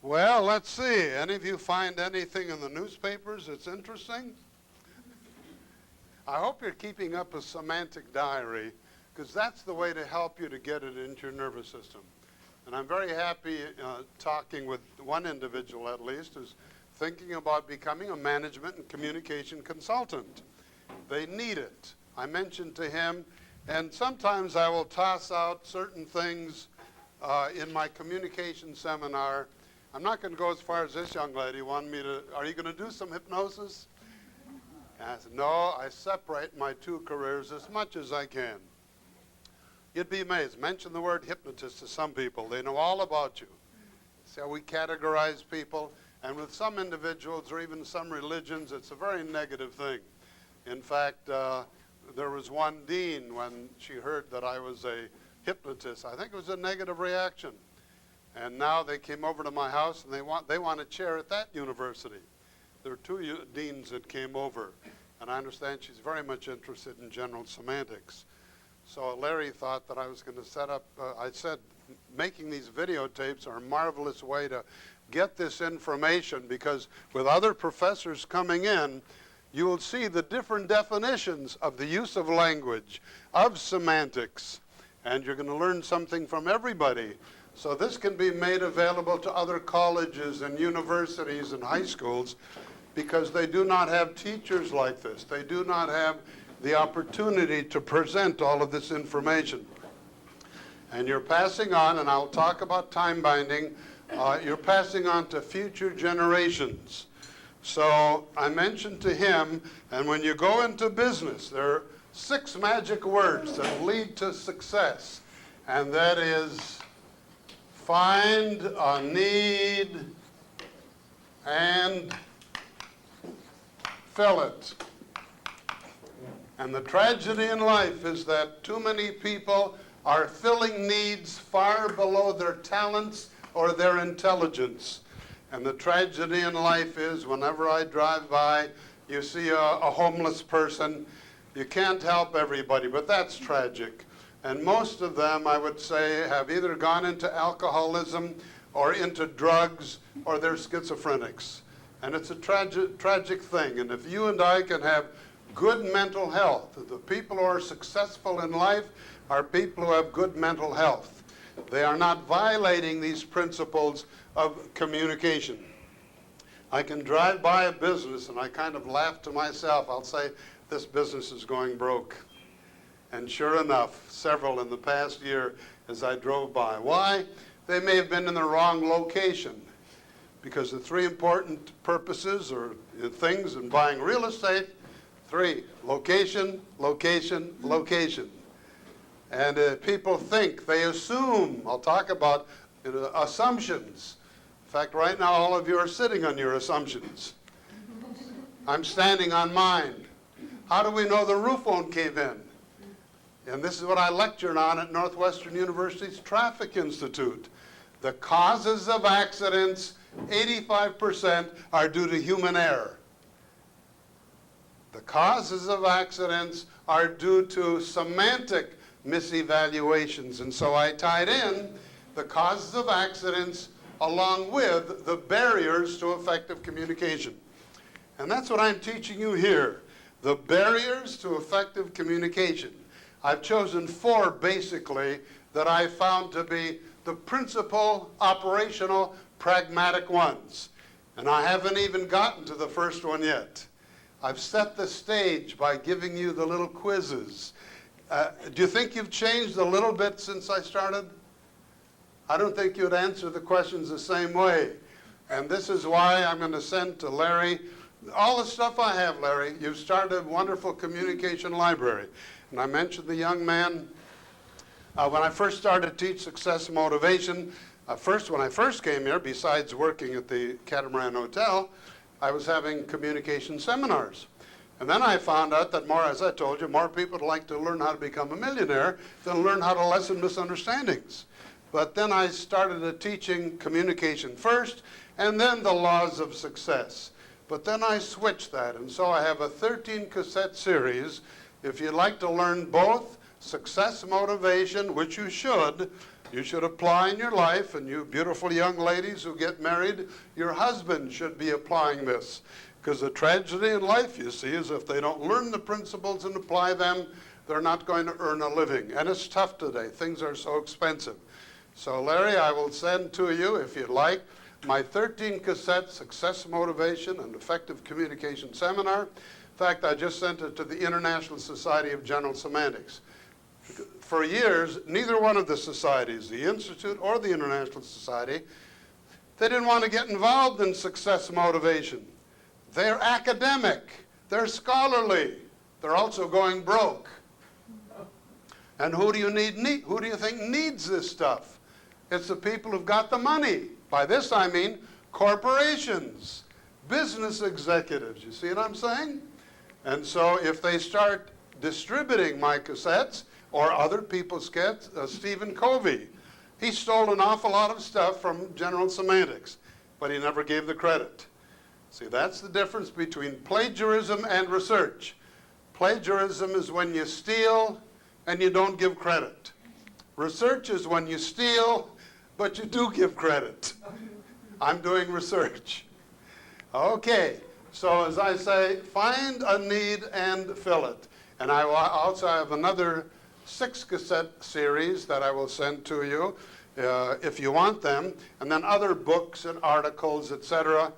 Well, let's see. Any of you find anything in the newspapers that's interesting? I hope you're keeping up a semantic diary, because that's the way to help you to get it into your nervous system. And I'm very happy talking with one individual, at least, who's thinking about becoming a management and communication consultant. They need it. I mentioned to him, and sometimes I will toss out certain things in my communication seminar. I'm not going to go as far as this young lady wanted me to. Are you going to do some hypnosis? And I said, no, I separate my two careers as much as I can. You'd be amazed. Mention the word hypnotist to some people. They know all about you. See how we categorize people? And with some individuals or even some religions, it's a very negative thing. In fact, there was one dean when she heard that I was a hypnotist. I think it was a negative reaction. And now they came over to my house and they want a chair at that university. There were two deans that came over. And I understand she's very much interested in general semantics. So Larry thought that I was going to set up, I said, making these videotapes are a marvelous way to get this information, because with other professors coming in, you will see the different definitions of the use of language, of semantics, and you're going to learn something from everybody. So this can be made available to other colleges and universities and high schools, because they do not have teachers like this. They do not have the opportunity to present all of this information. And you're passing on, and I'll talk about time binding, you're passing on to future generations. So I mentioned to him, and when you go into business, there are 6 magic words that lead to success. And that is find a need and fill it. And the tragedy in life is that too many people are filling needs far below their talents or their intelligence. And the tragedy in life is whenever I drive by, you see a homeless person. You can't help everybody, but that's tragic. And most of them, I would say, have either gone into alcoholism or into drugs, or they're schizophrenics. And it's a tragic thing. And if you and I can have good mental health, the people who are successful in life are people who have good mental health. They are not violating these principles of communication. I can drive by a business and I kind of laugh to myself. I'll say, this business is going broke. And sure enough, several in the past year as I drove by. Why? They may have been in the wrong location. Because the 3 important purposes or things in buying real estate, 3, location, location, location. And people think, they assume, I'll talk about assumptions. In fact, right now all of you are sitting on your assumptions. I'm standing on mine. How do we know the roof won't cave in? And this is what I lectured on at Northwestern University's Traffic Institute. The causes of accidents, 85% are due to human error. The causes of accidents are due to semantic misevaluations. And so I tied in the causes of accidents along with the barriers to effective communication. And that's what I'm teaching you here, the barriers to effective communication. I've chosen 4 basically that I found to be the principal, operational, pragmatic ones. And I haven't even gotten to the first one yet. I've set the stage by giving you the little quizzes. Do you think you've changed a little bit since I started? I don't think you'd answer the questions the same way. And this is why I'm going to send to Larry all the stuff I have, Larry. You've started a wonderful communication library. And I mentioned the young man. When I first started to teach success motivation, when I first came here, besides working at the Catamaran Hotel, I was having communication seminars. And then I found out that more, as I told you, more people would like to learn how to become a millionaire than learn how to lessen misunderstandings. But then I started teaching communication first, and then the laws of success. But then I switched that, and so I have a 13-cassette series. If you'd like to learn both success motivation, which you should, You should apply in your life, and you beautiful young ladies who get married, your husband should be applying this. Because the tragedy in life, you see, is if they don't learn the principles and apply them, they're not going to earn a living. And it's tough today. Things are so expensive. So Larry, I will send to you, if you'd like, my 13-cassette Success Motivation and Effective Communication Seminar. In fact, I just sent it to the International Society of General Semantics. For years, neither one of the societies, the Institute or the International Society, they didn't want to get involved in success motivation. They're academic, they're scholarly, they're also going broke. And who do you think needs this stuff? It's the people who've got the money. By this I mean corporations, business executives. You see what I'm saying? And so if they start distributing my cassettes or other people's cassettes, Stephen Covey, he stole an awful lot of stuff from General Semantics, but he never gave the credit. See, that's the difference between plagiarism and research. Plagiarism is when you steal and you don't give credit. Research is when you steal, but you do give credit. I'm doing research. Okay, so as I say, find a need and fill it. And I will also have another 6-cassette series that I will send to you if you want them, and then other books and articles, etc.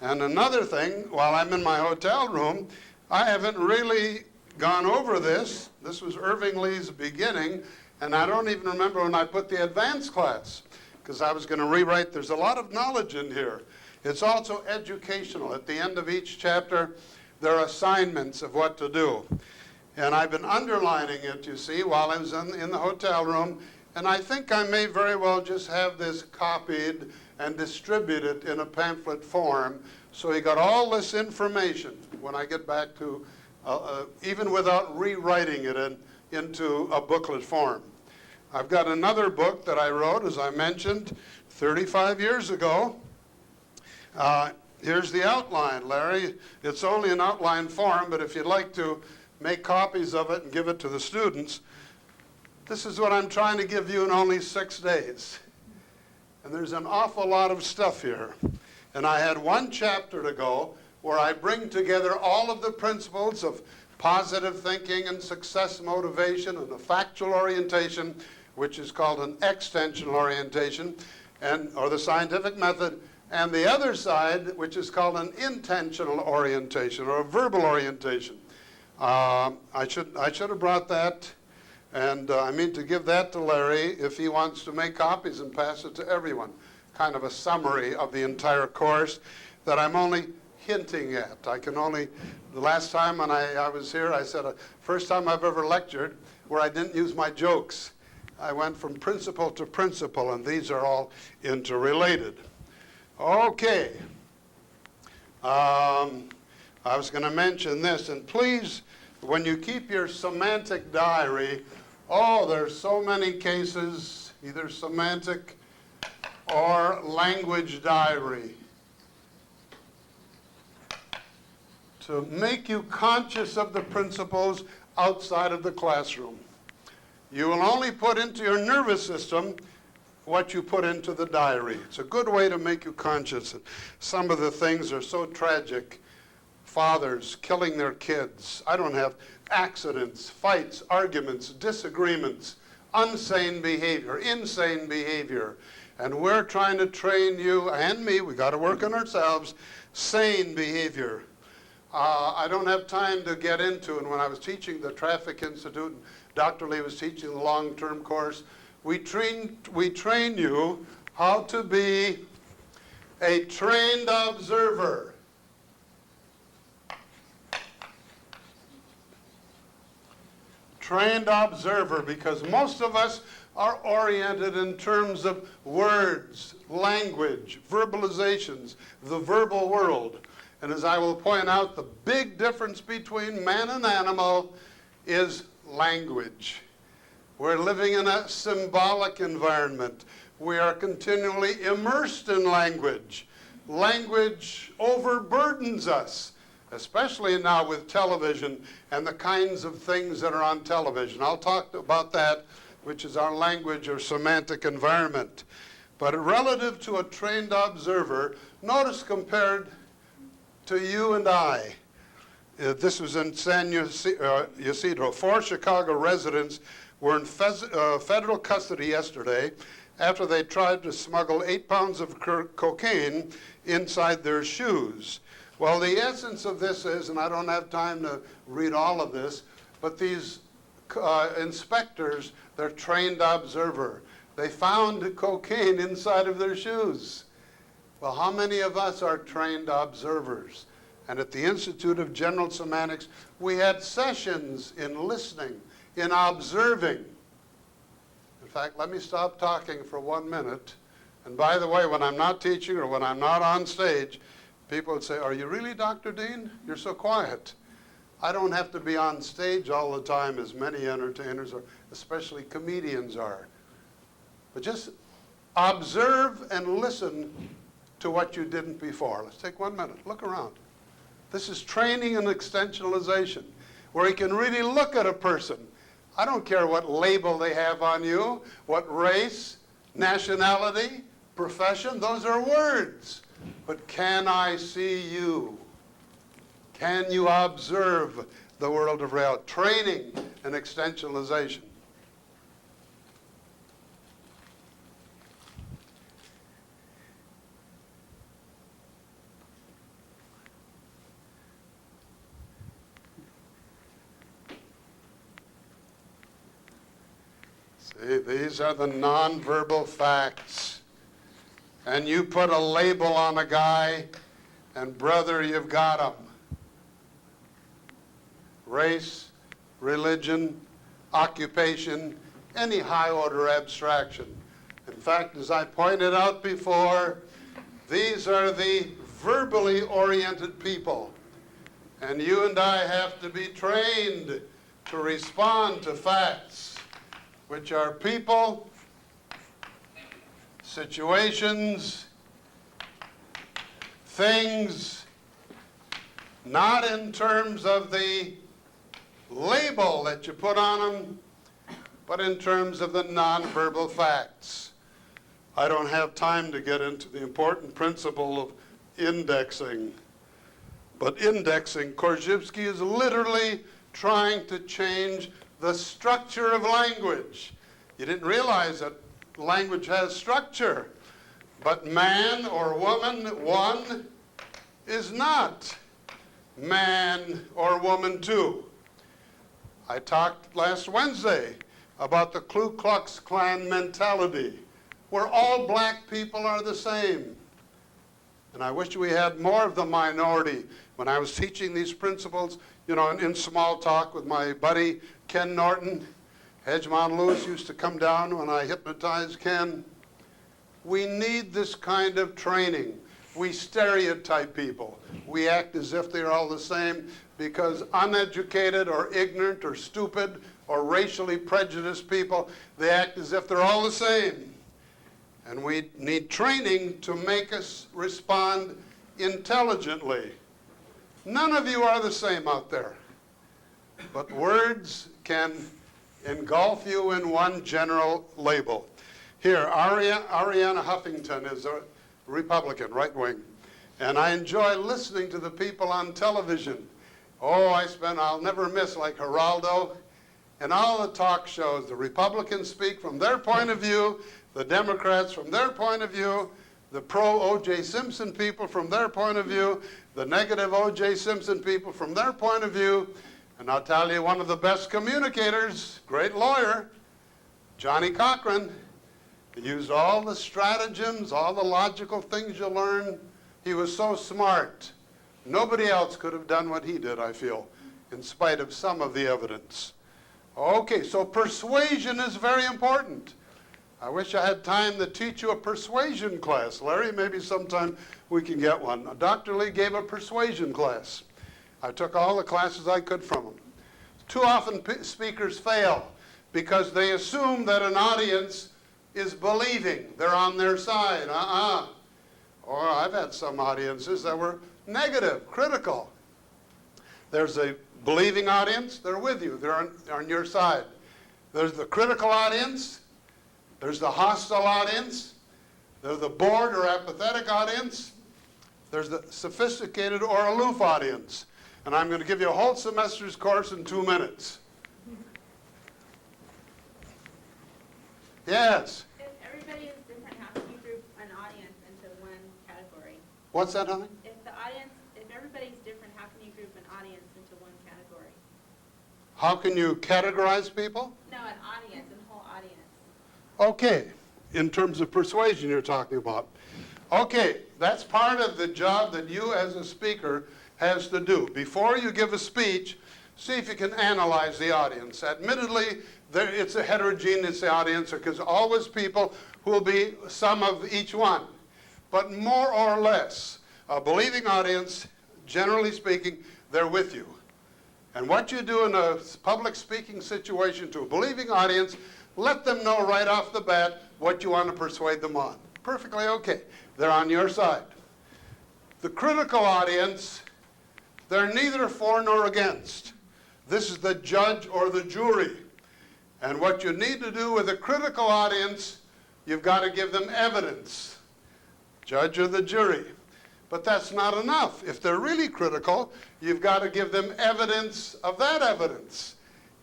And another thing, while I'm in my hotel room, I haven't really gone over this. This was Irving Lee's beginning, and I don't even remember when I put the advanced class, because I was going to rewrite. There's a lot of knowledge in here. It's also educational. At the end of each chapter, there are assignments of what to do. And I've been underlining it, you see, while I was in the hotel room, and I think I may very well just have this copied and distributed in a pamphlet form, so you got all this information when I get back to, even without rewriting it into a booklet form. I've got another book that I wrote, as I mentioned, 35 years ago. Here's the outline, Larry. It's only an outline form, but if you'd like to make copies of it and give it to the students, this is what I'm trying to give you in only 6 days. And there's an awful lot of stuff here. And I had one chapter to go where I bring together all of the principles of positive thinking and success motivation and a factual orientation, which is called an extensional orientation, or the scientific method, and the other side, which is called an intentional orientation or a verbal orientation. I should have brought that. And I mean to give that to Larry if he wants to make copies and pass it to everyone. Kind of a summary of the entire course that I'm only hinting at. I can only, the last time when I was here, I said, first time I've ever lectured where I didn't use my jokes. I went from principle to principle, and these are all interrelated. Okay. I was going to mention this, and please, when you keep your semantic diary, oh, there's so many cases, either semantic or language diary, to make you conscious of the principles outside of the classroom. You will only put into your nervous system what you put into the diary. It's a good way to make you conscious. Some of the things are so tragic. Fathers killing their kids. I don't have accidents, fights, arguments, disagreements, insane behavior. And we're trying to train you and me, we got to work on ourselves, sane behavior. I don't have time to get into, and when I was teaching the Traffic Institute, and Dr. Lee was teaching the long-term course, we train you how to be a trained observer. Trained observer, because most of us are oriented in terms of words, language, verbalizations, the verbal world. And as I will point out, the big difference between man and animal is language. We're living in a symbolic environment. We are continually immersed in language. Language overburdens us, especially now with television and the kinds of things that are on television. I'll talk about that which is our language or semantic environment. But relative to a trained observer, notice compared to you and I. This was in San Ysidro. 4 Chicago residents were in federal custody yesterday after they tried to smuggle 8 pounds of cocaine inside their shoes. Well, the essence of this is, and I don't have time to read all of this, but these inspectors, they're trained observer. They found cocaine inside of their shoes. Well, how many of us are trained observers? And at the Institute of General Semantics, we had sessions in listening, in observing. In fact, let me stop talking for 1 minute. And by the way, when I'm not teaching or when I'm not on stage, people would say, "Are you really Dr. Dean? You're so quiet." I don't have to be on stage all the time as many entertainers, or especially comedians, are. But just observe and listen to what you didn't before. Let's take 1 minute. Look around. This is training and extensionalization, where you can really look at a person. I don't care what label they have on you, what race, nationality, profession, those are words. But can I see you? Can you observe the world of reality? Training and extensionalization. See, these are the nonverbal facts. And you put a label on a guy, and brother, you've got him. Race, religion, occupation, any high-order abstraction. In fact, as I pointed out before, these are the verbally oriented people. And you and I have to be trained to respond to facts, which are people, situations, things, not in terms of the label that you put on them, but in terms of the nonverbal facts. I don't have time to get into the important principle of indexing, but indexing, Korzybski is literally trying to change the structure of language. You didn't realize that language has structure, but man or woman, one, is not man or woman, two. I talked last Wednesday about the Ku Klux Klan mentality, where all black people are the same. And I wish we had more of the minority. When I was teaching these principles, you know, in small talk with my buddy Ken Norton, Hedgemon Lewis used to come down when I hypnotized Ken. We need this kind of training. We stereotype people. We act as if they're all the same because uneducated or ignorant or stupid or racially prejudiced people, they act as if they're all the same. And we need training to make us respond intelligently. None of you are the same out there, but words can engulf you in one general label. Here, Arianna Huffington is a Republican, right wing, and I enjoy listening to the people on television. Oh, I'll never miss, like Geraldo, and all the talk shows. The Republicans speak from their point of view, the Democrats from their point of view, the pro-O.J. Simpson people from their point of view, the negative O.J. Simpson people from their point of view. And I'll tell you, one of the best communicators, great lawyer, Johnny Cochran, he used all the stratagems, all the logical things you learn. He was so smart. Nobody else could have done what he did, I feel, in spite of some of the evidence. Okay, so persuasion is very important. I wish I had time to teach you a persuasion class. Larry, maybe sometime we can get one. Dr. Lee gave a persuasion class. I took all the classes I could from him. Too often speakers fail because they assume that an audience is believing. They're on their side. Or I've had some audiences that were negative, critical. There's a believing audience. They're with you. They're on your side. There's the critical audience. There's the hostile audience. There's the bored or apathetic audience. There's the sophisticated or aloof audience. And I'm going to give you a whole semester's course in 2 minutes. Yes? If everybody is different, how can you group an audience into one category? What's that, honey? If everybody's different, how can you group an audience into one category? How can you categorize people? No, an audience, a whole audience. Okay, in terms of persuasion you're talking about. Okay, that's part of the job that you as a speaker has to do. Before you give a speech, see if you can analyze the audience. Admittedly, it's a heterogeneous audience because always people who will be some of each one. But more or less, a believing audience, generally speaking, they're with you. And what you do in a public speaking situation to a believing audience, let them know right off the bat what you want to persuade them on. Perfectly okay. They're on your side. The critical audience, they're neither for nor against. This is the judge or the jury. And what you need to do with a critical audience, you've got to give them evidence. Judge or the jury. But that's not enough. If they're really critical, you've got to give them evidence of that evidence.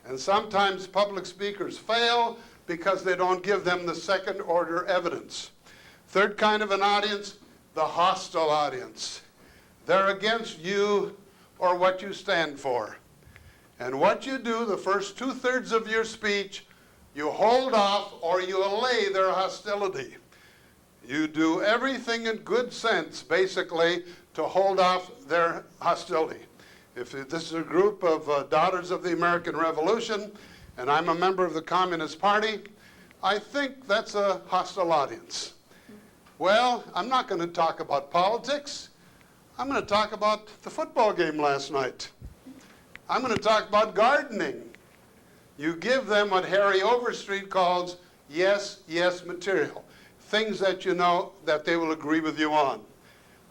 And sometimes public speakers fail because they don't give them the second order evidence. Third kind of an audience, the hostile audience. They're against you or what you stand for. And what you do, the first 2/3 of your speech, you hold off or you allay their hostility. You do everything in good sense, basically, to hold off their hostility. If this is a group of daughters of the American Revolution, and I'm a member of the Communist Party, I think that's a hostile audience. Well, I'm not going to talk about politics. I'm going to talk about the football game last night. I'm going to talk about gardening. You give them what Harry Overstreet calls yes, yes material. Things that you know that they will agree with you on.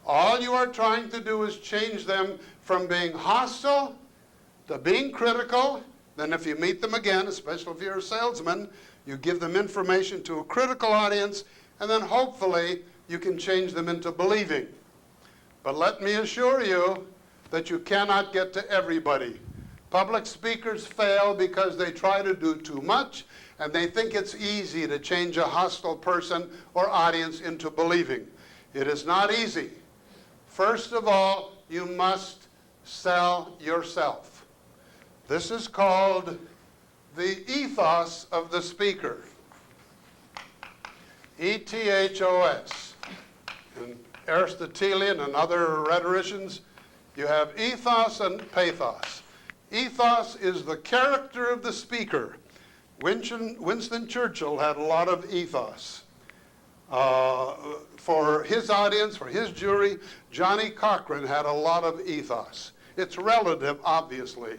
All you are trying to do is change them from being hostile to being critical. Then if you meet them again, especially if you're a salesman, you give them information to a critical audience, and then hopefully you can change them into believing. But let me assure you that you cannot get to everybody. Public speakers fail because they try to do too much, and they think it's easy to change a hostile person or audience into believing. It is not easy. First of all, you must sell yourself. This is called the ethos of the speaker. E-T-H-O-S. In Aristotelian and other rhetoricians, you have ethos and pathos. Ethos is the character of the speaker. Winston Churchill had a lot of ethos. For his audience, for his jury, Johnny Cochran had a lot of ethos. It's relative, obviously.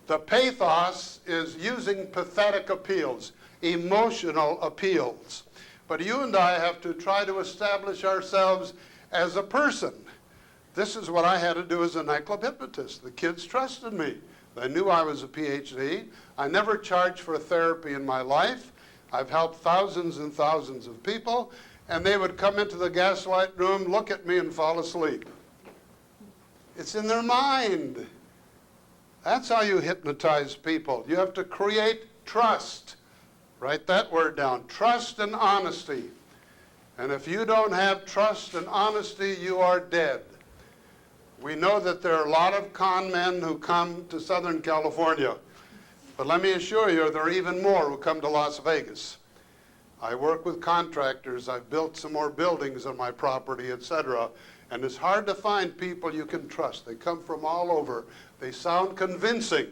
The pathos is using pathetic appeals, emotional appeals. But you and I have to try to establish ourselves as a person. This is what I had to do as a nightclub hypnotist. The kids trusted me. They knew I was a PhD. I never charged for therapy in my life. I've helped thousands and thousands of people, and they would come into the gaslight room, look at me, and fall asleep. It's in their mind. That's how you hypnotize people. You have to create trust. Write that word down. Trust and honesty. And if you don't have trust and honesty, you are dead. We know that there are a lot of con men who come to Southern California. But let me assure you, there are even more who come to Las Vegas. I work with contractors. I've built some more buildings on my property, etc. And it's hard to find people you can trust. They come from all over. They sound convincing.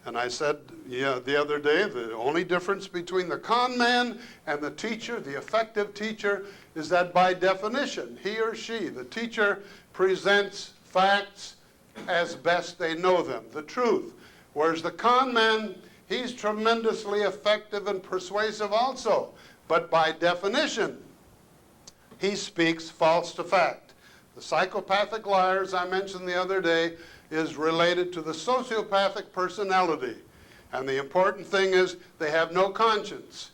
And I said the other day, the only difference between the con man and the teacher, the effective teacher, is that by definition, he or she, the teacher, presents facts as best they know them, the truth. Whereas the con man, he's tremendously effective and persuasive also. But by definition, he speaks false to fact. The psychopathic liars I mentioned the other day is related to the sociopathic personality. And the important thing is they have no conscience.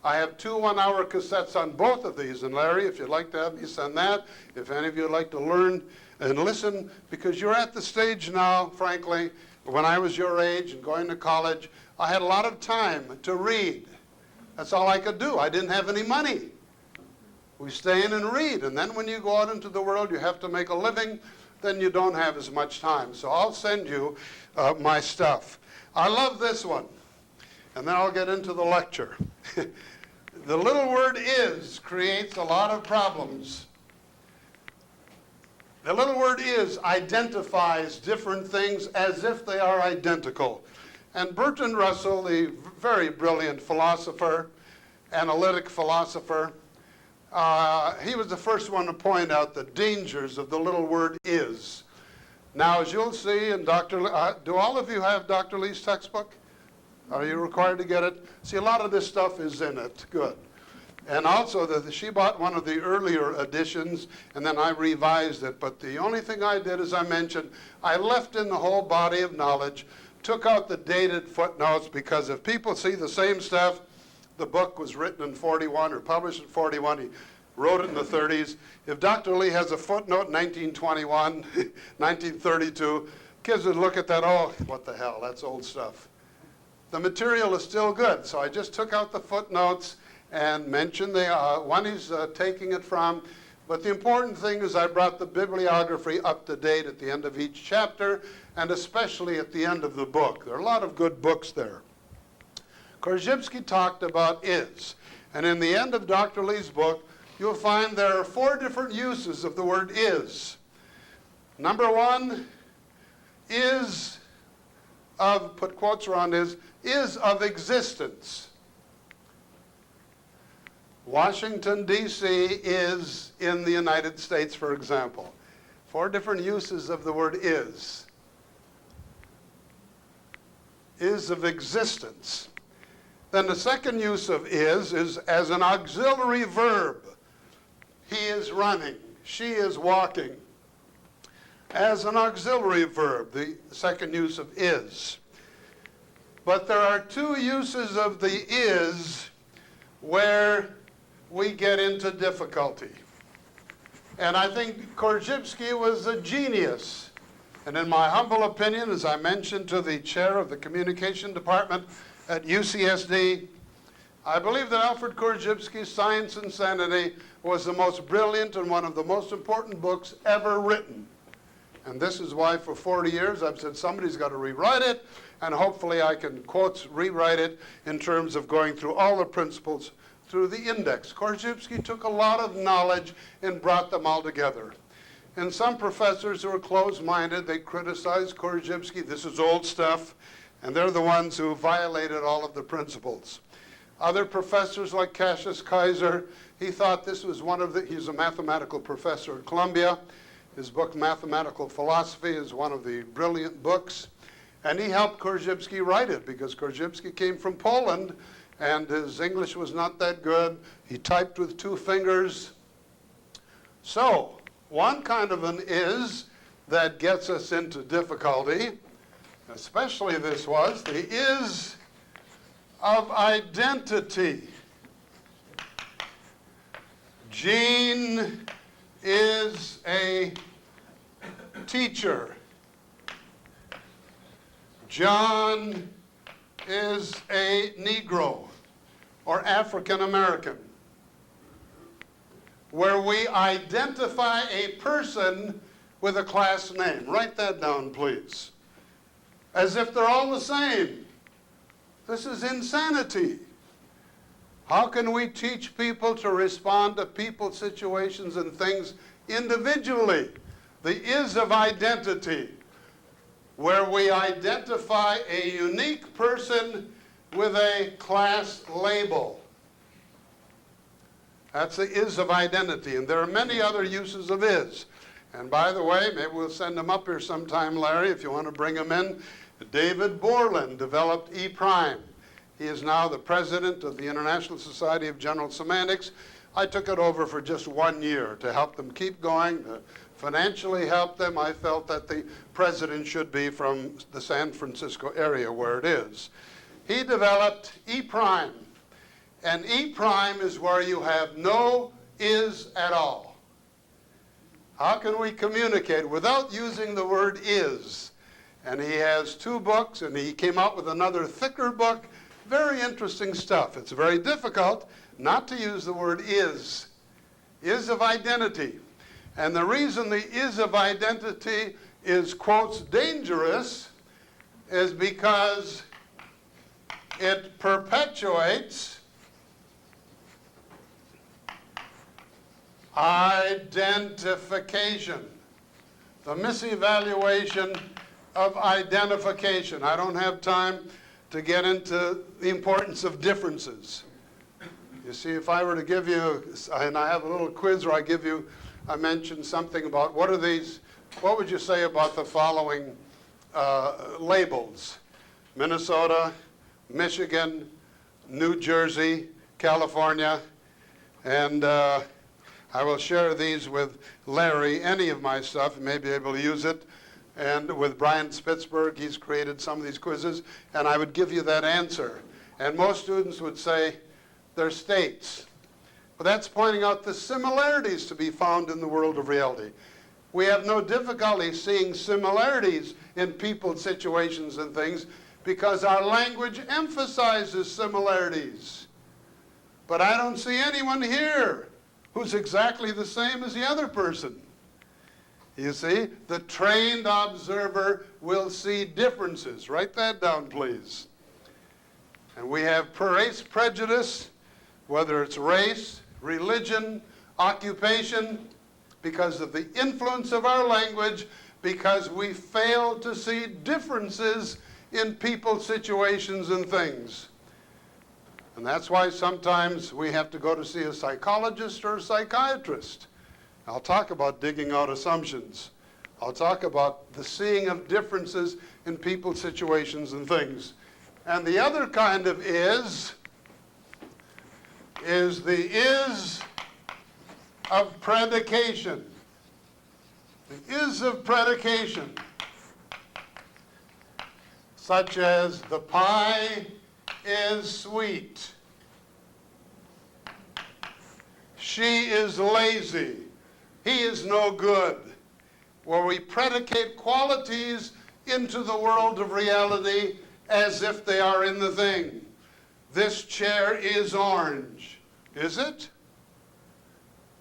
I have 2 one-hour cassettes on both of these. And Larry, if you'd like to have me send that, if any of you would like to learn and listen, because you're at the stage now, frankly, when I was your age and going to college, I had a lot of time to read. That's all I could do. I didn't have any money. We stay in and read. And then when you go out into the world, you have to make a living, then you don't have as much time. So I'll send you my stuff. I love this one. And then I'll get into the lecture. The little word is creates a lot of problems. The little word is identifies different things as if they are identical. And Bertrand Russell, the very brilliant philosopher, analytic philosopher, he was the first one to point out the dangers of the little word is. Now, as you'll see in do all of you have Dr. Lee's textbook? Are you required to get it? See, a lot of this stuff is in it. Good. And also, she bought one of the earlier editions, and then I revised it. But the only thing I did, as I mentioned, I left in the whole body of knowledge, took out the dated footnotes, because if people see the same stuff, the book was written in 41 or published in 41, he wrote it in the 30s. If Dr. Lee has a footnote in 1921, 1932, kids would look at that, oh, what the hell, that's old stuff. The material is still good, so I just took out the footnotes and mentioned the one he's taking it from. But the important thing is I brought the bibliography up to date at the end of each chapter, and especially at the end of the book. There are a lot of good books there. Korzybski talked about is, and in the end of Dr. Lee's book, you'll find there are 4 different uses of the word is. Number 1, is of, put quotes around is of existence. Washington, D.C. is in the United States, for example. 4 different uses of the word is. Is of existence. Then the second use of is as an auxiliary verb. He is running. She is walking. As an auxiliary verb, the second use of is. But there are 2 uses of the is where we get into difficulty. And I think Korzybski was a genius. And in my humble opinion, as I mentioned to the chair of the communication department at UCSD, I believe that Alfred Korzybski's Science and Sanity was the most brilliant and one of the most important books ever written. And this is why for 40 years I've said somebody's got to rewrite it, and hopefully I can, quotes, rewrite it in terms of going through all the principles through the index. Korzybski took a lot of knowledge and brought them all together. And some professors who are closed-minded, they criticize Korzybski. This is old stuff, and they're the ones who violated all of the principles. Other professors like Cassius Kaiser, he thought this was he's a mathematical professor at Columbia. His book, Mathematical Philosophy, is one of the brilliant books. And he helped Korzybski write it, because Korzybski came from Poland, and his English was not that good. He typed with 2 fingers. So, one kind of an is that gets us into difficulty, especially this was, the is of identity. Jean is a teacher. John is a Negro or African American, where we identify a person with a class name. Write that down, please. As if they're all the same. This is insanity. How can we teach people to respond to people, situations, and things individually? The is of identity, where we identify a unique person with a class label. That's the is of identity. And there are many other uses of is. And by the way, maybe we'll send them up here sometime, Larry, if you want to bring them in. David Borland developed E prime. He is now the president of the International Society of General Semantics. I took it over for just 1 year to help them keep going, to financially help them. I felt that the president should be from the San Francisco area where it is. he developed E prime. And E prime is where you have no is at all. How can we communicate without using the word is? And he has 2 books, and he came out with another thicker book. Very interesting stuff. It's very difficult not to use the word is of identity. And the reason the is of identity is, quotes, dangerous is because it perpetuates identification, the misevaluation of identification. I don't have time to get into the importance of differences. You see, if I were to give you, and I have a little quiz where I mentioned something about what would you say about the following labels? Minnesota, Michigan, New Jersey, California, and I will share these with Larry. Any of my stuff, you may be able to use it. And with Brian Spitzberg, he's created some of these quizzes, and I would give you that answer. And most students would say they're states. But that's pointing out the similarities to be found in the world of reality. We have no difficulty seeing similarities in people, situations, and things because our language emphasizes similarities. But I don't see anyone here who's exactly the same as the other person. You see, the trained observer will see differences. Write that down, please. And we have race prejudice, whether it's race, religion, occupation, because of the influence of our language, because we fail to see differences in people, situations, and things. And that's why sometimes we have to go to see a psychologist or a psychiatrist. I'll talk about digging out assumptions. I'll talk about the seeing of differences in people, situations, and things. And the other kind of is the is of predication. The is of predication, such as the pie is sweet. She is lazy. He is no good. Where we predicate qualities into the world of reality as if they are in the thing. This chair is orange. Is it?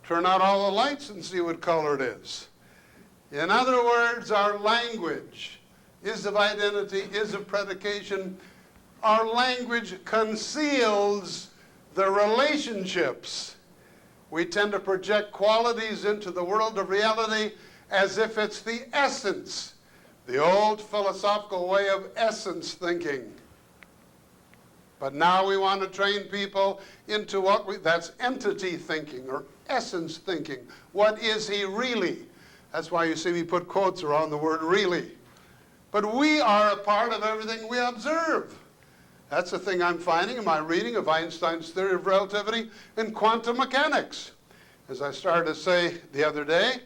Turn out all the lights and see what color it is. In other words, our language is of identity, is of predication. Our language conceals the relationships. We tend to project qualities into the world of reality as if it's the essence, the old philosophical way of essence thinking. But now we want to train people into that's entity thinking or essence thinking. What is he really? That's why you see me put quotes around the word really. But we are a part of everything we observe. That's the thing I'm finding in my reading of Einstein's theory of relativity and quantum mechanics. As I started to say the other day,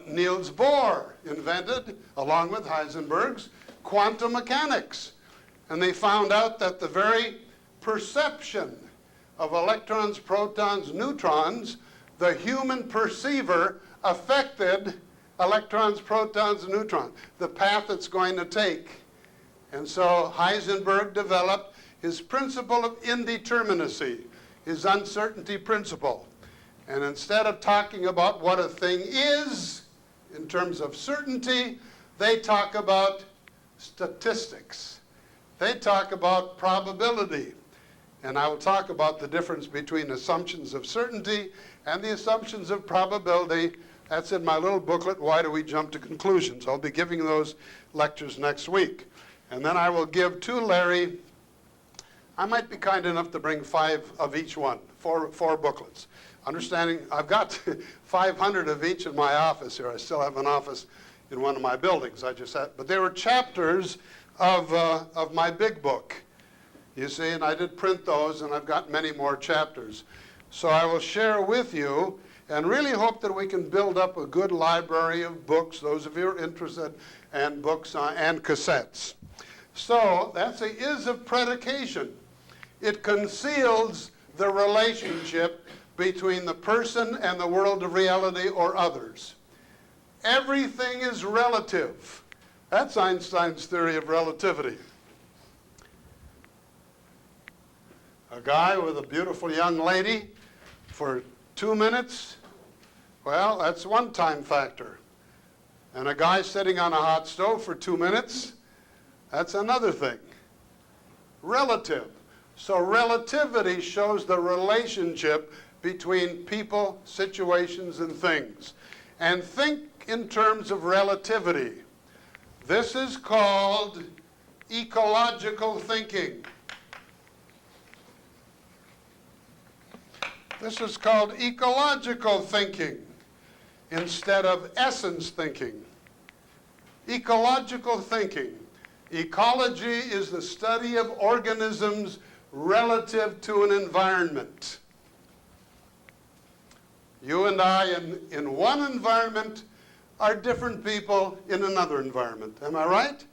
Niels Bohr invented, along with Heisenberg's, quantum mechanics. And they found out that the very perception of electrons, protons, neutrons, the human perceiver affected electrons, protons, and neutrons, the path it's going to take. And so Heisenberg developed his principle of indeterminacy, his uncertainty principle. And instead of talking about what a thing is in terms of certainty, they talk about statistics. They talk about probability. And I will talk about the difference between assumptions of certainty and the assumptions of probability. That's in my little booklet, Why Do We Jump to Conclusions? I'll be giving those lectures next week. And then I will give to Larry, I might be kind enough to bring 5 of each one, four booklets. Understanding, I've got 500 of each in my office here. I still have an office in one of my buildings. But they were chapters of my big book, you see, and I did print those, and I've got many more chapters. So I will share with you and really hope that we can build up a good library of books, those of you who are interested, and books and cassettes. So that's a is of predication. It conceals the relationship between the person and the world of reality or others. Everything is relative. That's Einstein's theory of relativity. A guy with a beautiful young lady for 2 minutes, well, that's one time factor. And a guy sitting on a hot stove for 2 minutes, that's another thing. Relative. So relativity shows the relationship between people, situations, and things. And think in terms of relativity. This is called ecological thinking. This is called ecological thinking instead of essence thinking. Ecological thinking. Ecology is the study of organisms relative to an environment. You and I in one environment are different people in another environment. Am I right?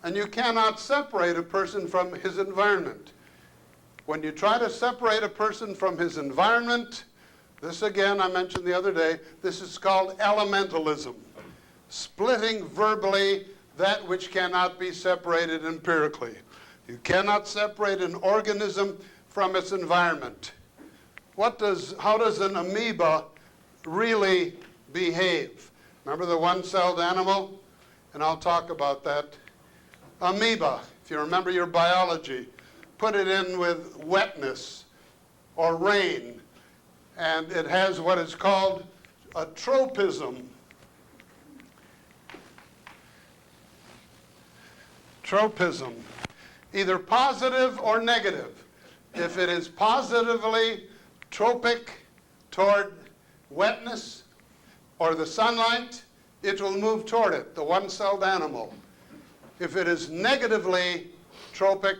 And you cannot separate a person from his environment. When you try to separate a person from his environment, this again I mentioned the other day, this is called elementalism. Splitting verbally that which cannot be separated empirically. You cannot separate an organism from its environment. How does an amoeba really behave? Remember the one-celled animal? And I'll talk about that. Amoeba, if you remember your biology, put it in with wetness or rain, and it has what is called a tropism. Tropism, either positive or negative. If it is positively tropic toward wetness or the sunlight, it will move toward it, the one-celled animal. If it is negatively tropic,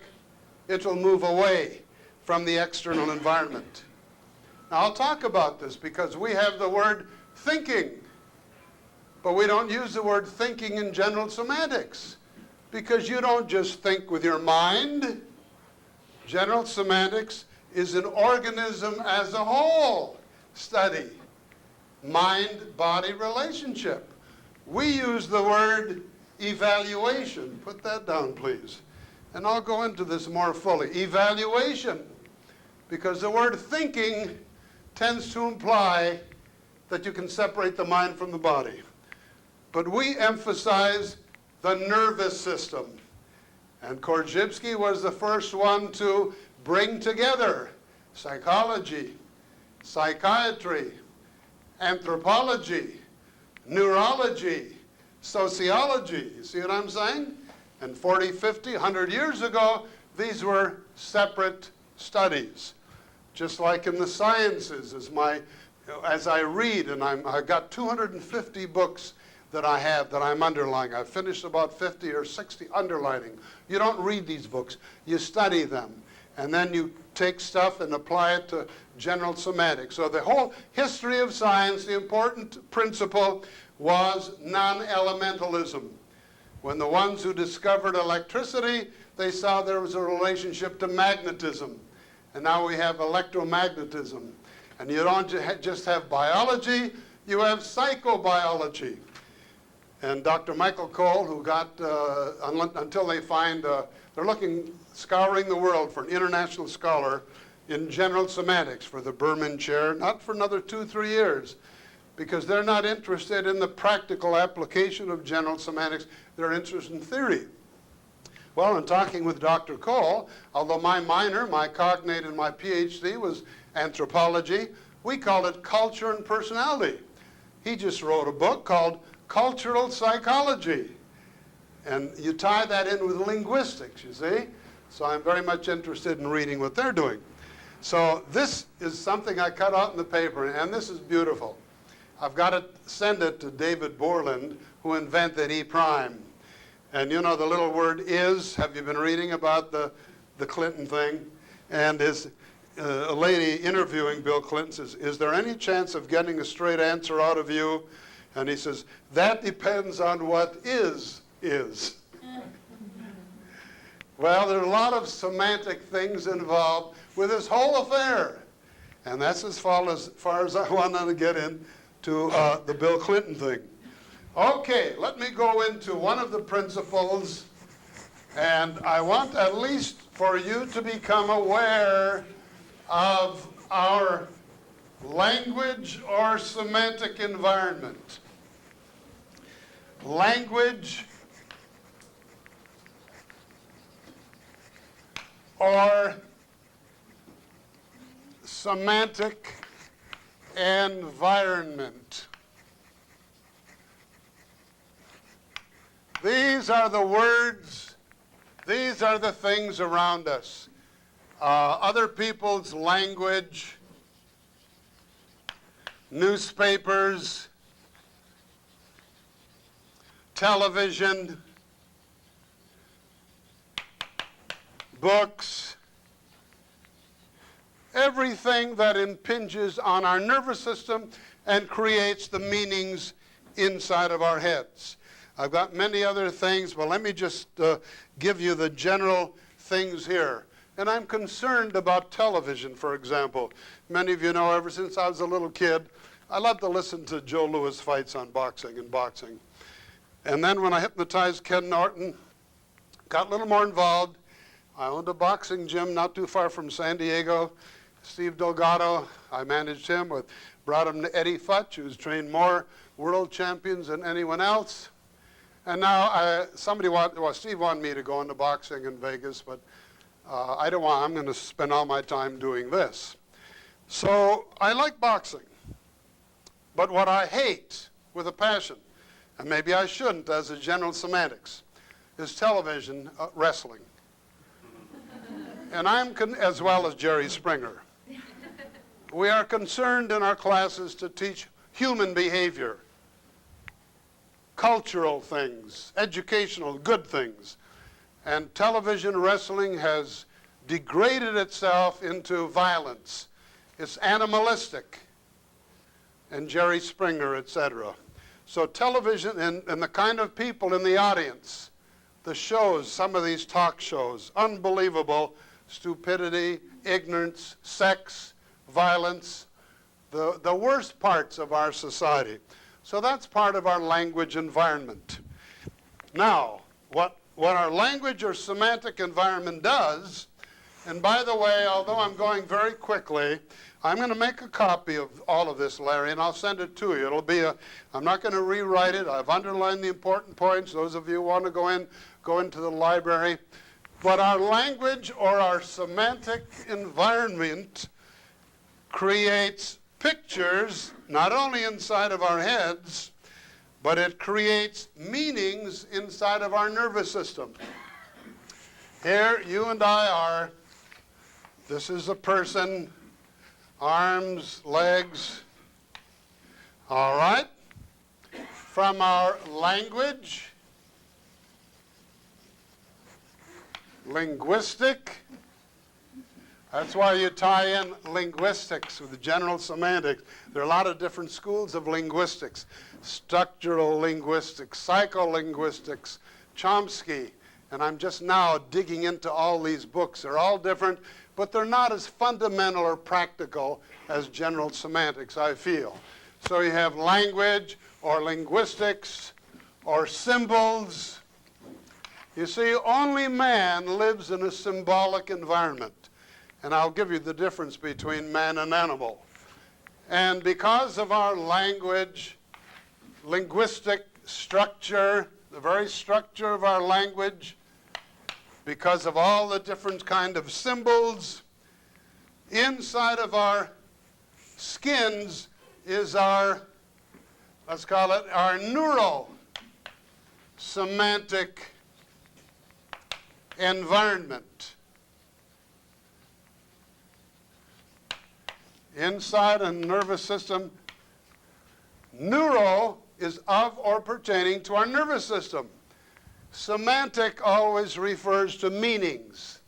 it will move away from the external environment. Now, I'll talk about this because we have the word thinking, but we don't use the word thinking in general semantics because you don't just think with your mind. General semantics is an organism as a whole study, mind-body relationship. We use the word evaluation. Put that down, please. And I'll go into this more fully. Evaluation, because the word thinking tends to imply that you can separate the mind from the body. But we emphasize the nervous system. And Korzybski was the first one to bring together psychology, psychiatry, anthropology, neurology, sociology. You see what I'm saying? And 40, 50, 100 years ago, these were separate studies. Just like in the sciences, as I read, and I've got 250 books that I have that I'm underlining. I've finished about 50 or 60 underlining. You don't read these books, you study them. And then you take stuff and apply it to general semantics. So the whole history of science, the important principle was non-elementalism. When the ones who discovered electricity, they saw there was a relationship to magnetism. And now we have electromagnetism. And you don't just have biology, you have psychobiology. And Dr. Michael Cole, who got, until they find, they're scouring the world for an international scholar in general semantics for the Berman Chair, not for another 2-3 years, because they're not interested in the practical application of general semantics. They're interested in theory. Well, in talking with Dr. Cole, although my minor, my cognate, and my PhD was anthropology, we called it culture and personality. He just wrote a book called Cultural Psychology. And you tie that in with linguistics, you see? So I'm very much interested in reading what they're doing. So this is something I cut out in the paper, and this is beautiful. I've got to send it to David Borland, who invented E prime. And you know the little word is, have you been reading about the Clinton thing? And a lady interviewing Bill Clinton says, is there any chance of getting a straight answer out of you? And he says, that depends on what is. Well, there are a lot of semantic things involved with this whole affair. And that's as far as I want to get into the Bill Clinton thing. Okay, let me go into one of the principles, and I want at least for you to become aware of our language or semantic environment. Language or semantic environment. These are the words, these are the things around us. Other people's language, newspapers, television, books, everything that impinges on our nervous system and creates the meanings inside of our heads. I've got many other things, but let me just give you the general things here. And I'm concerned about television, for example. Many of you know ever since I was a little kid, I loved to listen to Joe Louis fights on boxing and boxing. And then when I hypnotized Ken Norton, got a little more involved. I owned a boxing gym not too far from San Diego. Steve Delgado, I managed him, brought him to Eddie Futch, who's trained more world champions than anyone else. And now Steve wanted me to go into boxing in Vegas, but I don't want, I'm going to spend all my time doing this. So I like boxing. But what I hate with a passion, and maybe I shouldn't as a general semantics, is television wrestling. And as well as Jerry Springer. We are concerned in our classes to teach human behavior, cultural things, educational, good things. And television wrestling has degraded itself into violence. It's animalistic. And Jerry Springer, etc. So television and the kind of people in the audience, the shows, some of these talk shows, unbelievable stupidity, ignorance, sex, violence, the worst parts of our society. So that's part of our language environment. Now, what our language or semantic environment does, and by the way, although I'm going very quickly, I'm going to make a copy of all of this, Larry, and I'll send it to you. I'm not going to rewrite it. I've underlined the important points. Those of you who want to go into the library. But our language or our semantic environment creates pictures, not only inside of our heads, but it creates meanings inside of our nervous system. Here, you and I are. This is a person, arms, legs. All right? From our language, linguistic. That's why you tie in linguistics with general semantics. There are a lot of different schools of linguistics. Structural linguistics, psycholinguistics, Chomsky. And I'm just now digging into all these books. They're all different, but they're not as fundamental or practical as general semantics, I feel. So you have language or linguistics or symbols. You see, only man lives in a symbolic environment. And I'll give you the difference between man and animal. And because of our language, linguistic structure, the very structure of our language, because of all the different kind of symbols, inside of our skins is our, let's call it, our neuro-semantic environment. Inside a nervous system, neuro is of or pertaining to our nervous system. Semantic always refers to meanings.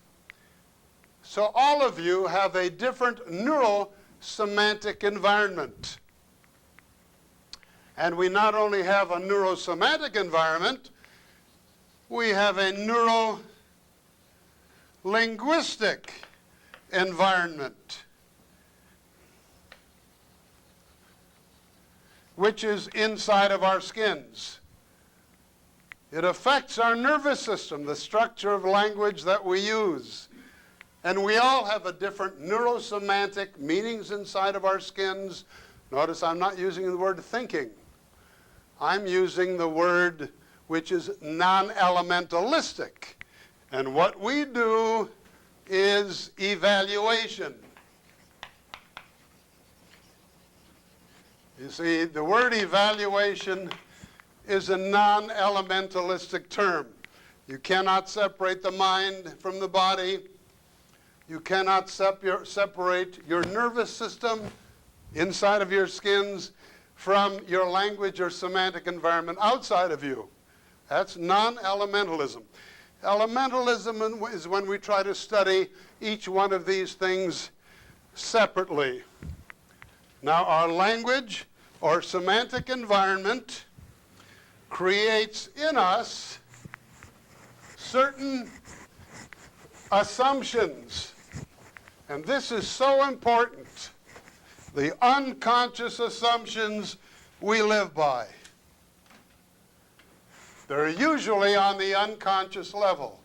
So all of you have a different neuro-semantic environment. And we not only have a neurosemantic environment, we have a linguistic environment, which is inside of our skins. It affects our nervous system, the structure of language that we use. And we all have a different neurosemantic meanings inside of our skins. Notice I'm not using the word thinking. I'm using the word which is non-elementalistic. And what we do is evaluation. You see, the word evaluation is a non-elementalistic term. You cannot separate the mind from the body. You cannot separate your nervous system inside of your skins from your language or semantic environment outside of you. That's non-elementalism. Elementalism is when we try to study each one of these things separately. Now, our language or semantic environment creates in us certain assumptions. And this is so important. The unconscious assumptions we live by. They're usually on the unconscious level.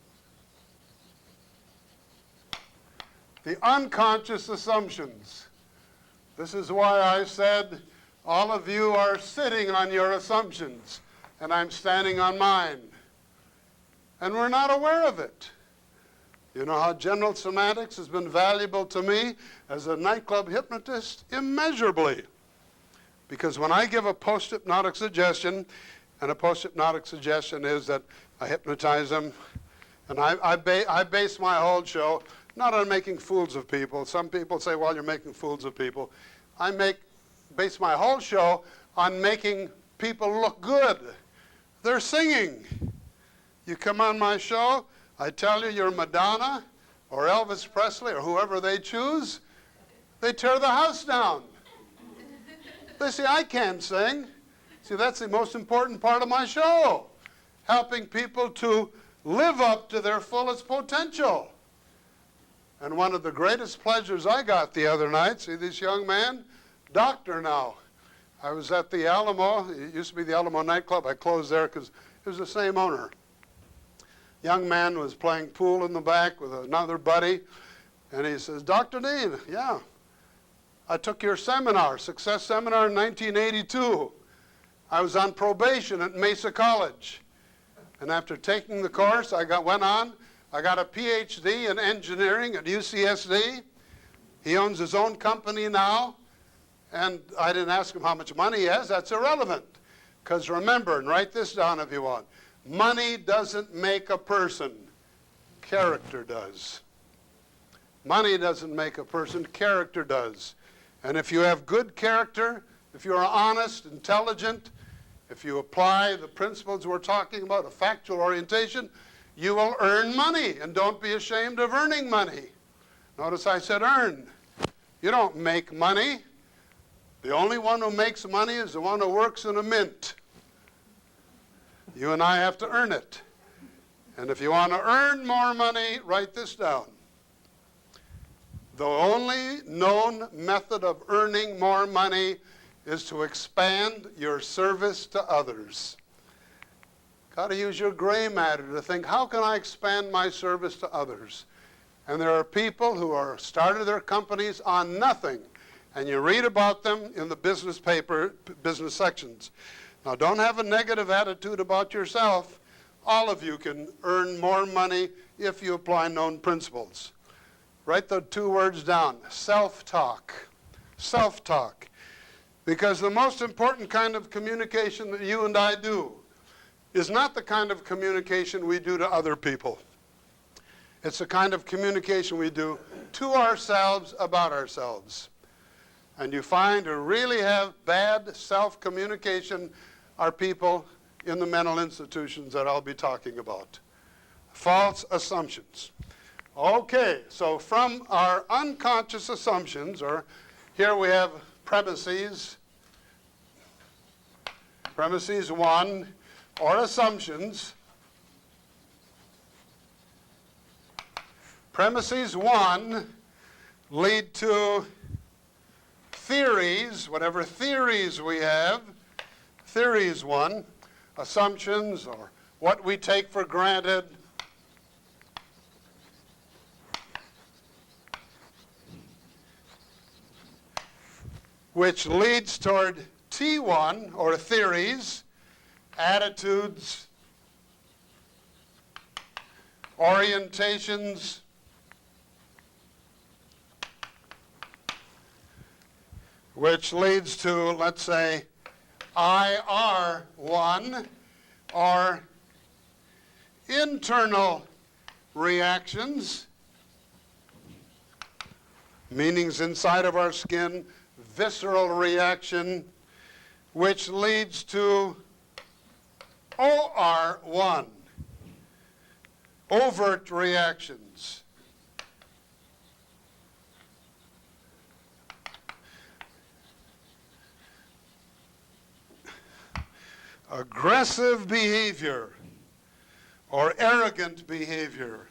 The unconscious assumptions. This is why I said all of you are sitting on your assumptions, and I'm standing on mine. And we're not aware of it. You know how general semantics has been valuable to me as a nightclub hypnotist? Immeasurably. Because when I give a post-hypnotic suggestion, and a post-hypnotic suggestion is that I hypnotize them, and I base my whole show not on making fools of people. Some people say, well, you're making fools of people. I base my whole show on making people look good. They're singing. You come on my show, I tell you you're Madonna or Elvis Presley or whoever they choose, they tear the house down. They say, I can't sing. See, that's the most important part of my show, helping people to live up to their fullest potential. And one of the greatest pleasures I got the other night, see this young man, doctor now. I was at the Alamo. It used to be the Alamo nightclub. I closed there because it was the same owner. Young man was playing pool in the back with another buddy, and he says, Dr. Dean, yeah, I took your seminar, Success Seminar in 1982. I was on probation at Mesa College. And after taking the course, I got a PhD in engineering at UCSD. He owns his own company now. And I didn't ask him how much money he has. That's irrelevant. Because remember, and write this down if you want, money doesn't make a person. Character does. Money doesn't make a person. Character does. And if you have good character, if you're honest, intelligent, if you apply the principles we're talking about, a factual orientation, you will earn money. And don't be ashamed of earning money. Notice I said earn. You don't make money. The only one who makes money is the one who works in a mint. You and I have to earn it. And if you want to earn more money, write this down. The only known method of earning more money is to expand your service to others. Got to use your gray matter to think, how can I expand my service to others? And there are people who are started their companies on nothing. And you read about them in the business paper, business sections. Now, don't have a negative attitude about yourself. All of you can earn more money if you apply known principles. Write the two words down, self-talk. Self-talk. Because the most important kind of communication that you and I do is not the kind of communication we do to other people. It's the kind of communication we do to ourselves about ourselves. And you find who really have bad self-communication are people in the mental institutions that I'll be talking about. False assumptions. Okay, so from our unconscious assumptions, or here we have premises 1, or assumptions. Premises 1 lead to theories, whatever theories we have. Theories 1, assumptions or what we take for granted. Which leads toward T1, or theories, attitudes, orientations, which leads to, let's say, IR1, or internal reactions, meanings inside of our skin, visceral reaction, which leads to OR1, overt reactions. Aggressive behavior or arrogant behavior.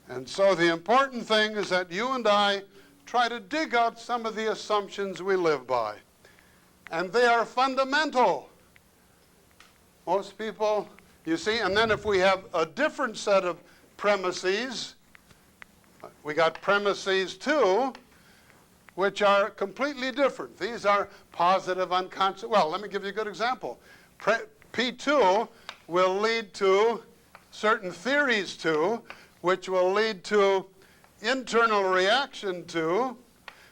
And so the important thing is that you and I try to dig out some of the assumptions we live by. And they are fundamental. Most people, you see, and then if we have a different set of premises, we got premises 2, which are completely different. These are positive unconscious. Well, let me give you a good example. P2 will lead to certain theories 2, which will lead to internal reaction 2,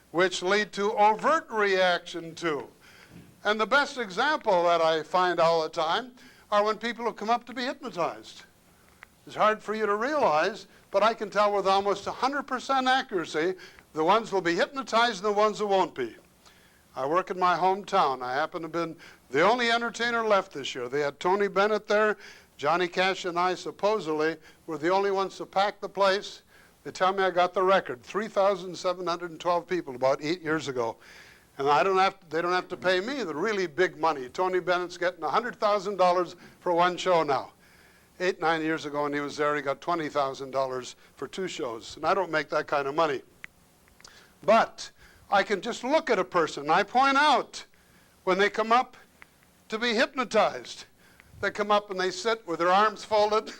which lead to overt reaction 2. And the best example that I find all the time are when people have come up to be hypnotized. It's hard for you to realize, but I can tell with almost 100% accuracy the ones will be hypnotized and the ones that won't be. I work in my hometown. I happen to have been the only entertainer left this year. They had Tony Bennett there. Johnny Cash and I supposedly were the only ones to pack the place. They tell me I got the record, 3,712 people about 8 years ago. And they don't have to pay me the really big money. Tony Bennett's getting $100,000 for one show now. 8, 9 years ago when he was there, he got $20,000 for 2 shows. And I don't make that kind of money. But I can just look at a person. I point out when they come up to be hypnotized. They come up and they sit with their arms folded,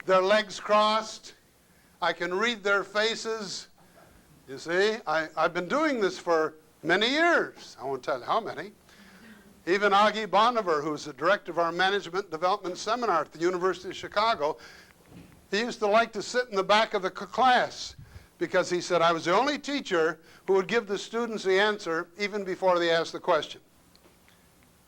their legs crossed. I can read their faces. You see, I've been doing this for many years. I won't tell you how many. Even Augie Boniver, who's the director of our management development seminar at the University of Chicago, he used to like to sit in the back of the class because he said, I was the only teacher who would give the students the answer even before they asked the question.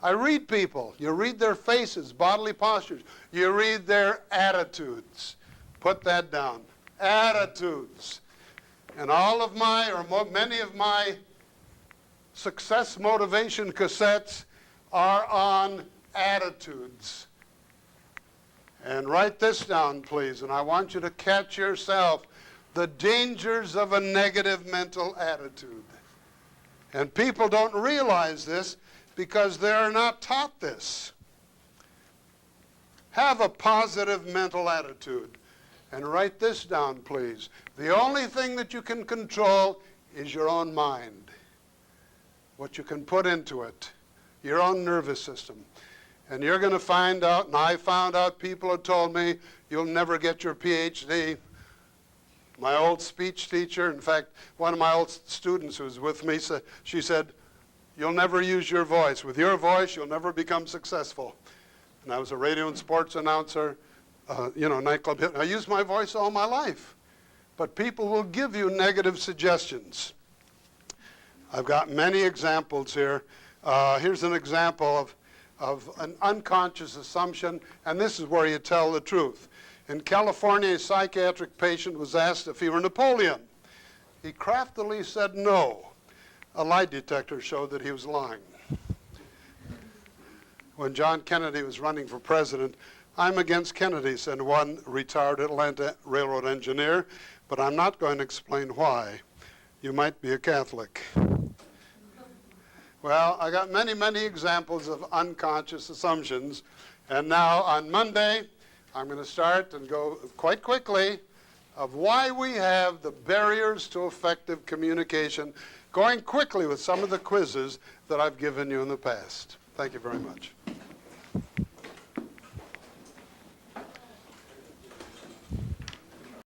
I read people. You read their faces, bodily postures. You read their attitudes. Put that down. Attitudes. And all of my, or many of my success motivation cassettes are on attitudes. And write this down, please, and I want you to catch yourself. The dangers of a negative mental attitude. And people don't realize this because they're not taught this. Have a positive mental attitude. And write this down, please. The only thing that you can control is your own mind. What you can put into it. Your own nervous system. And you're going to find out, and I found out, people have told me, you'll never get your PhD. My old speech teacher, in fact, one of my old students who was with me, she said, you'll never use your voice. With your voice, you'll never become successful. And I was a radio and sports announcer, nightclub hit. I used my voice all my life. But people will give you negative suggestions. I've got many examples here. Here's an example of an unconscious assumption, and this is where you tell the truth. In California, a psychiatric patient was asked if he were Napoleon. He craftily said no. A lie detector showed that he was lying. When John Kennedy was running for president, I'm against Kennedy, said one retired Atlanta railroad engineer, but I'm not going to explain why. You might be a Catholic. Well, I got many, many examples of unconscious assumptions, And now on Monday, I'm going to start and go quite quickly of why we have the barriers to effective communication, going quickly with some of the quizzes that I've given you in the past. Thank you very much.